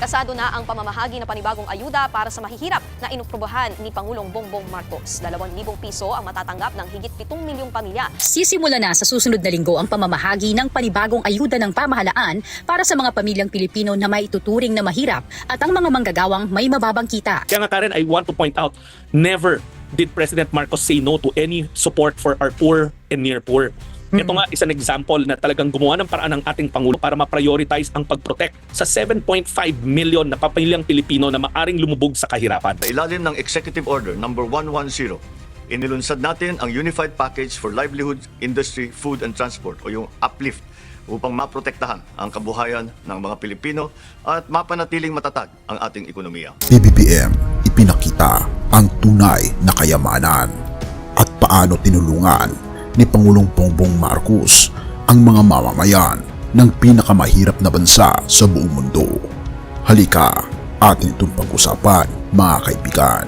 Kasado na ang pamamahagi na panibagong ayuda para sa mahihirap na inuprubahan ni Pangulong Bongbong Marcos. 2,000 piso ang matatanggap ng higit 7 milyong pamilya. Sisimula na sa susunod na linggo ang pamamahagi ng panibagong ayuda ng pamahalaan para sa mga pamilyang Pilipino na may tuturing na mahirap at ang mga manggagawang may mababang kita. Kaya nga Karen, I want to point out, never did President Marcos say no to any support for our poor and near poor. Ito nga isang example na talagang gumawa ng paraan ng ating Pangulo para ma-prioritize ang pag-protect sa 7.5 million na pamilyang Pilipino na maaring lumubog sa kahirapan. Sa ilalim ng Executive Order number 110, inilunsad natin ang Unified Package for Livelihood, Industry, Food and Transport o yung UPLIFT upang maprotektahan ang kabuhayan ng mga Pilipino at mapanatiling matatag ang ating ekonomiya. PBBM ipinakita ang tunay na kayamanan at paano tinulungan ni Pangulong Bongbong Marcos ang mga mamamayan ng pinakamahirap na bansa sa buong mundo. Halika, atin itong pag-usapan, mga kaibigan.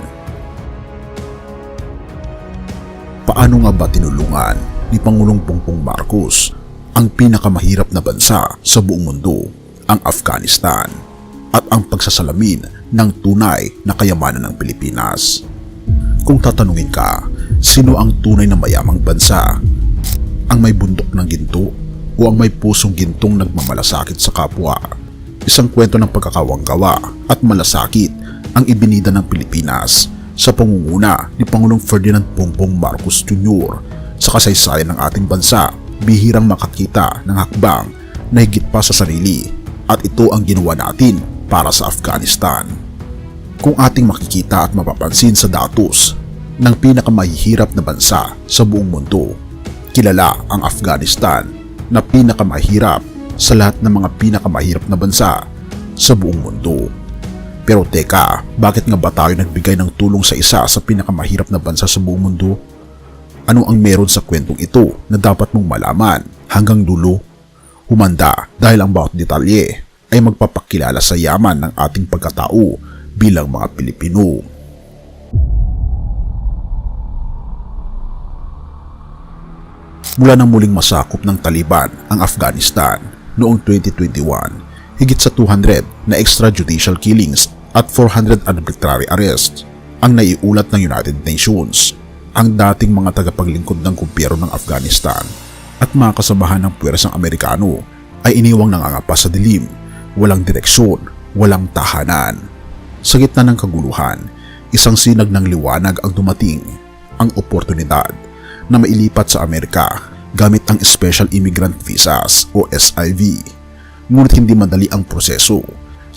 Paano nga ba tinulungan ni Pangulong Bongbong Marcos ang pinakamahirap na bansa sa buong mundo, ang Afghanistan, at ang pagsasalamin ng tunay na kayamanan ng Pilipinas? Kung tatanungin ka, sino ang tunay na mayamang bansa? Ang may bundok ng ginto o ang may pusong gintong nagmamalasakit sa kapwa? Isang kwento ng pagkakawanggawa at malasakit ang ibinida ng Pilipinas sa pangunguna ni Pangulong Ferdinand Bongbong Marcos Jr. Sa kasaysayan ng ating bansa, bihirang makakita ng hakbang na higit pa sa sarili, at ito ang ginawa natin para sa Afghanistan. Kung ating makikita at mapapansin sa datos ng pinakamahihirap na bansa sa buong mundo, kilala ang Afghanistan na pinakamahirap sa lahat ng mga pinakamahirap na bansa sa buong mundo. Pero teka, bakit nga ba tayo nagbigay ng tulong sa isa sa pinakamahirap na bansa sa buong mundo? Ano ang meron sa kwentong ito na dapat mong malaman hanggang dulo? Humanda dahil ang bawat detalye ay magpapakilala sa yaman ng ating pagkatao bilang mga Pilipino. Mula nang muling masakop ng Taliban ang Afghanistan noong 2021, higit sa 200 na extrajudicial killings at 400 arbitrary arrests ang naiulat ng United Nations. Ang dating mga tagapaglingkod ng gobyerno ng Afghanistan at mga kasamahan ng puwersang Amerikano ay iniwang nangangapa sa dilim, walang direksyon, walang tahanan. Sa gitna ng kaguluhan, isang sinag ng liwanag ang dumating, ang oportunidad na mailipat sa Amerika gamit ang Special Immigrant Visas o SIV. Ngunit hindi madali ang proseso.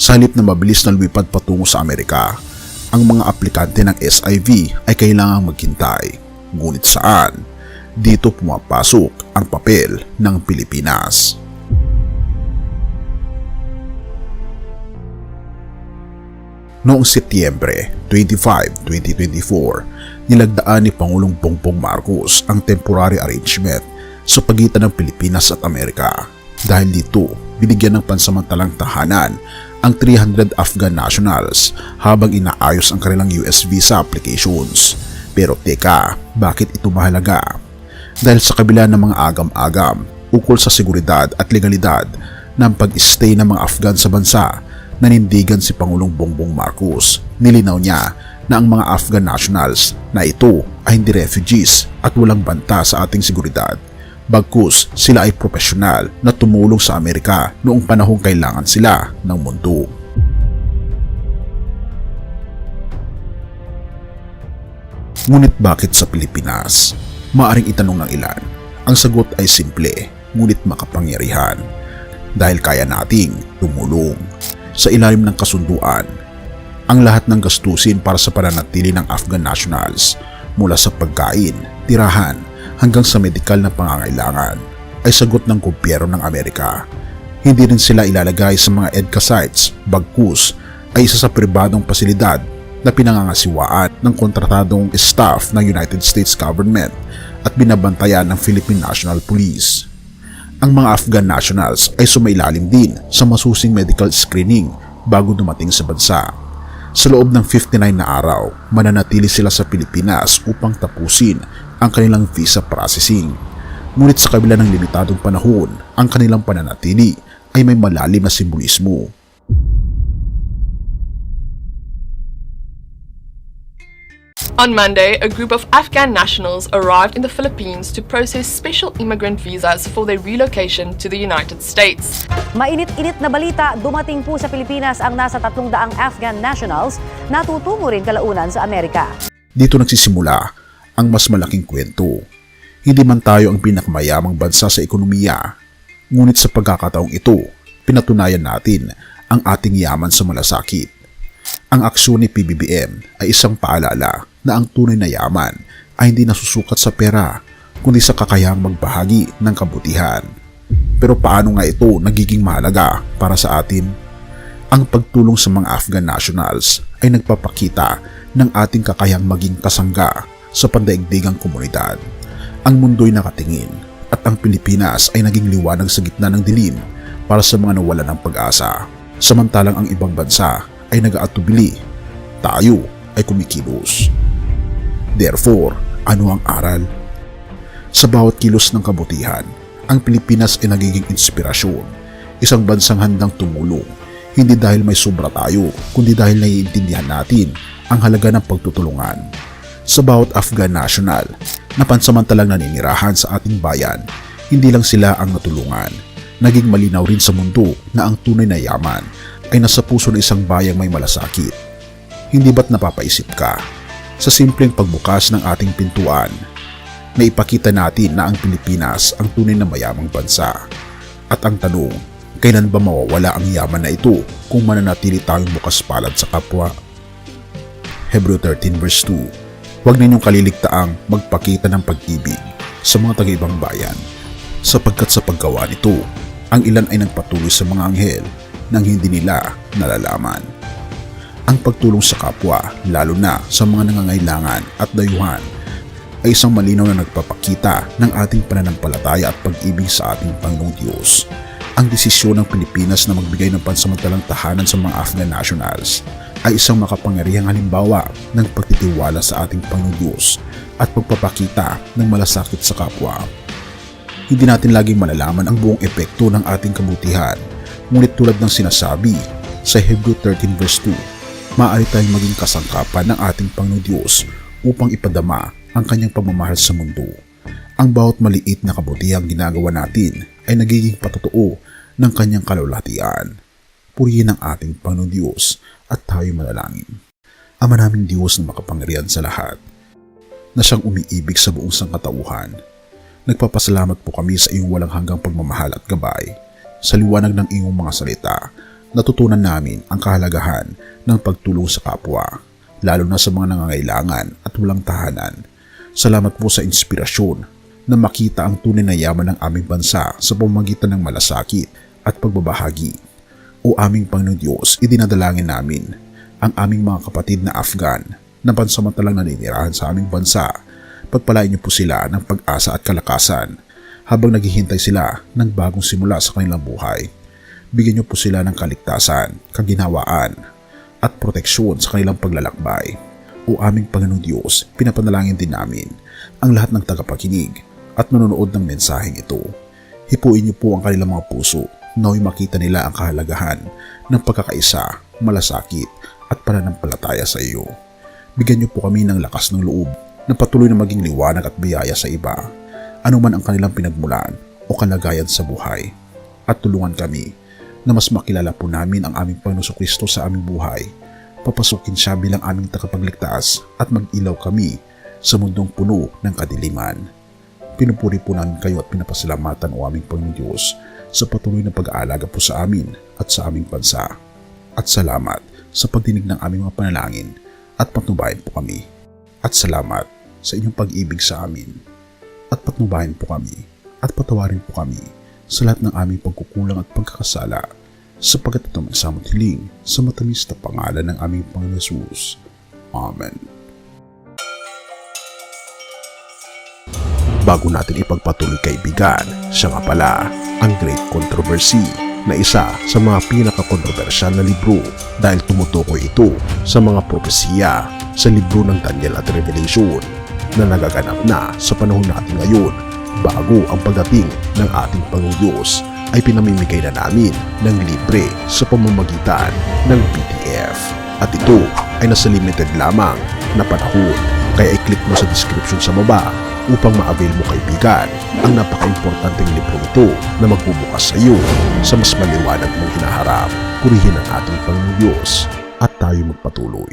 Sa halip na mabilis na lumipad patungo sa Amerika, ang mga aplikante ng SIV ay kailangang maghintay. Ngunit saan? Dito pumapasok ang papel ng Pilipinas. Noong Setyembre 25, 2024, nilagdaan ni Pangulong Bongbong Marcos ang temporary arrangement sa pagitan ng Pilipinas at Amerika. Dahil dito, binigyan ng pansamantalang tahanan ang 300 Afghan nationals habang inaayos ang kanilang US visa applications. Pero teka, bakit ito mahalaga? Dahil sa kabila ng mga agam-agam ukol sa seguridad at legalidad ng pag-stay ng mga Afghan sa bansa, nanindigan si Pangulong Bongbong Marcos. Nilinaw niya na ang mga Afghan nationals na ito ay hindi refugees at walang banta sa ating seguridad. Bagkus sila ay profesional na tumulong sa Amerika noong panahong kailangan sila ng mundo. Ngunit bakit sa Pilipinas? Maaring itanong ng ilan. Ang sagot ay simple, ngunit makapangyarihan. Dahil kaya nating tumulong. Sa ilalim ng kasunduan, ang lahat ng gastusin para sa pananatili ng Afghan nationals, mula sa pagkain, tirahan, hanggang sa medikal na pangangailangan, ay sagot ng gobyerno ng Amerika. Hindi rin sila ilalagay sa mga EDCA sites, bagkus ay isa sa pribadong pasilidad na pinangangasiwaan ng kontratadong staff ng United States government at binabantayan ng Philippine National Police. Ang mga Afghan nationals ay sumailalim din sa masusing medical screening bago dumating sa bansa. Sa loob ng 59 na araw, mananatili sila sa Pilipinas upang tapusin ang kanilang visa processing. Ngunit sa kabila ng limitadong panahon, ang kanilang pananatili ay may malalim na simbolismo. On Monday, a group of Afghan nationals arrived in the Philippines to process special immigrant visas for their relocation to the United States. Mainit-init na balita, dumating po sa Pilipinas ang nasa 300 Afghan nationals na tutungo rin kalaunan sa Amerika. Dito nagsisimula ang mas malaking kwento. Hindi man tayo ang pinakamayamang bansa sa ekonomiya, ngunit sa pagkakataong ito, pinatunayan natin ang ating yaman sa malasakit. Ang aksyon ni PBBM ay isang paalala na ang tunay na yaman ay hindi nasusukat sa pera, kundi sa kakayahang magbahagi ng kabutihan. Pero paano nga ito nagiging mahalaga para sa atin? Ang pagtulong sa mga Afghan nationals ay nagpapakita ng ating kakayahang maging kasangga sa pandaigdigang komunidad. Ang mundo'y nakatingin at ang Pilipinas ay naging liwanag sa gitna ng dilim para sa mga nawalan ng pag-asa. Samantalang ang ibang bansa ay nag-aatubili, tayo ay kumikilos. Therefore, ano ang aral? Sa bawat kilos ng kabutihan, ang Pilipinas ay nagiging inspirasyon, isang bansang handang tumulong, hindi dahil may sobra tayo, kundi dahil naiintindihan natin ang halaga ng pagtutulungan. Sa bawat Afghan national na pansamantalang naninirahan sa ating bayan, hindi lang sila ang natulungan. Naging malinaw rin sa mundo na ang tunay na yaman ay nasa puso ng isang bayang may malasakit. Hindi ba't napapaisip ka sa simpleng pagbukas ng ating pintuan na ipakita natin na ang Pilipinas ang tunay na mayamang bansa? At ang tanong, kailan ba mawawala ang yaman na ito kung mananatili tayong bukas palad sa kapwa? Hebreo 13 verse 2. Huwag ninyong kaliligtaang magpakita ng pag-ibig sa mga taga-ibang bayan, sapagkat sa paggawa nito, ang ilan ay nagpatuloy sa mga anghel nang hindi nila nalalaman. Ang pagtulong sa kapwa, lalo na sa mga nangangailangan at dayuhan, ay isang malinaw na nagpapakita ng ating pananampalataya at pag-ibig sa ating Panginoong Diyos. Ang desisyon ng Pilipinas na magbigay ng pansamantalang tahanan sa mga Afghan nationals ay isang makapangyarihang halimbawa ng pagtitiwala sa ating Panginoong Diyos at pagpapakita ng malasakit sa kapwa. Hindi natin laging malalaman ang buong epekto ng ating kabutihan, ngunit tulad ng sinasabi sa Hebreo 13 verse 2, maaari tayong maging kasangkapan ng ating Panginoong Diyos upang ipadama ang kanyang pagmamahal sa mundo. Ang bawat maliit na kabutihang ginagawa natin ay nagiging patotoo ng kanyang kalulatian. Purihin ang ating Panginoong Diyos at tayo manalangin. Ama naming Diyos na makapangyarihan sa lahat, na siyang umiibig sa buong sangkatauhan, nagpapasalamat po kami sa iyong walang hanggang pagmamahal at gabay. Sa liwanag ng iyong mga salita, natutunan namin ang kahalagahan ng pagtulong sa kapwa, lalo na sa mga nangangailangan at walang tahanan. Salamat po sa inspirasyon na makita ang tunay na yaman ng aming bansa sa pamamagitan ng malasakit at pagbabahagi. O aming Panginoon Diyos, idinadalangin namin ang aming mga kapatid na Afghan na pansamantalang naninirahan sa aming bansa. Pagpalain niyo po sila ng pag-asa at kalakasan habang naghihintay sila ng bagong simula sa kanilang buhay. Bigyan niyo po sila ng kaligtasan, kaginhawaan at proteksyon sa kanilang paglalakbay. O aming Panginoong Diyos, pinapanalangin din namin ang lahat ng tagapakinig at nanonood ng mensaheng ito. Hipuin niyo po ang kanilang mga puso, nawa'y makita nila ang kahalagahan ng pagkakaisa, malasakit at pananampalataya sa iyo. Bigyan niyo po kami ng lakas ng loob na patuloy na maging liwanag at biyaya sa iba, anuman ang kanilang pinagmulan o kalagayan sa buhay. At tulungan kami na mas makilala po namin ang aming Panginoong Kristo sa aming buhay. Papasukin siya bilang aming tagapagligtas at mag-ilaw kami sa mundong puno ng kadiliman. Pinupuri po namin kayo at pinapasalamatan o aming Panginoong Diyos sa patuloy na pag-aalaga po sa amin at sa aming bansa. At salamat sa pagdinig ng aming mga panalangin at patnubayan po kami. At salamat sa inyong pag-ibig sa amin. At patnubayan po kami at patawarin po kami sa lahat ng aming pagkukulang at pagkakasala, sapagkat ito may samot hiling sa matamis na pangalan ng aming Panginoon Jesus. Amen. Bago natin ipagpatuloy kaibigan, siya nga pala ang Great Controversy na isa sa mga pinaka-kontrobersyal na libro dahil tumutukoy ito sa mga propesiya sa libro ng Daniel at Revelation na nagaganap na sa panahon natin ngayon bago ang pagdating ng ating Panginoong Diyos ay pinamimigay na namin ng libre sa pamamagitan ng PDF at ito ay nasa limited lamang na panahon. Kaya i-click mo sa description sa baba upang ma-avail mo kaibigan ang napaka-importanteng libro ito na magbubukas sa iyo sa mas maliwanag mong hinaharap. Purihin ang ating Panginoong Diyos at tayo magpatuloy.